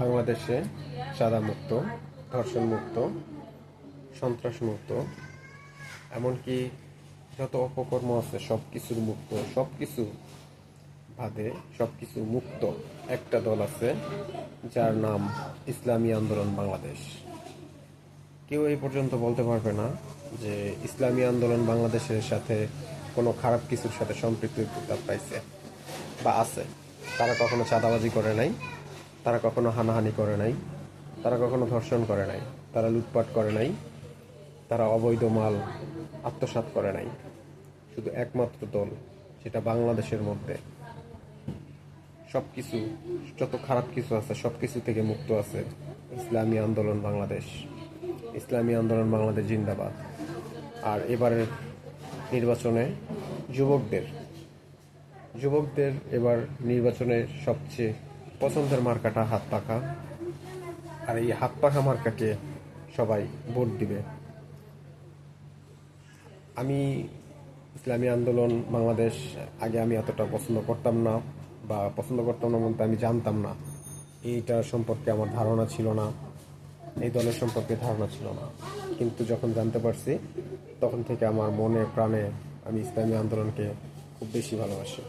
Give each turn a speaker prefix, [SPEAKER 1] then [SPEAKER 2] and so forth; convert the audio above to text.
[SPEAKER 1] বাংলাদেশে সাদামুক্ত, ধর্ষণমুক্ত, সন্ত্রাসমুক্ত, এমনকি যত অপকর্ম আছে সব কিছুর মুক্ত, সব কিছু বাদে সব কিছু মুক্ত একটা দল আছে, যার নাম ইসলামী আন্দোলন বাংলাদেশ। কেউ এই পর্যন্ত বলতে পারবে না যে ইসলামী আন্দোলন বাংলাদেশের সাথে কোনো খারাপ কিছুর সাথে সম্পৃক্ততা পাইছে বা আছে। তারা কখনো চাঁদাবাজি করে নাই, তারা কখনো হানাহানি করে নাই, তারা কখনো ধর্ষণ করে নাই, তারা লুটপাট করে নাই, তারা অবৈধ মাল আত্মসাৎ করে নাই। শুধু একমাত্র দল যেটা বাংলাদেশের মধ্যে সব কিছু, যত খারাপ কিছু আছে সব কিছু থেকে মুক্ত আছে, ইসলামী আন্দোলন বাংলাদেশ। ইসলামী আন্দোলন বাংলাদেশ জিন্দাবাদ। আর এবারের নির্বাচনে যুবকদের যুবকদের এবার নির্বাচনের সবচেয়ে পছন্দের মার্কাটা হাত পাখা। আর এই হাত পাখা মার্কাকে সবাই ভোট দিবে। আমি ইসলামী আন্দোলন বাংলাদেশ আগে আমি এতটা পছন্দ করতাম না, বা পছন্দ করতাম না বলতে আমি জানতাম না, এইটার সম্পর্কে আমার ধারণা ছিল না, এই দলের সম্পর্কে ধারণা ছিল না। কিন্তু যখন জানতে পারছি তখন থেকে আমার মনে প্রাণে আমি ইসলামী আন্দোলনকে খুব বেশি ভালোবাসি।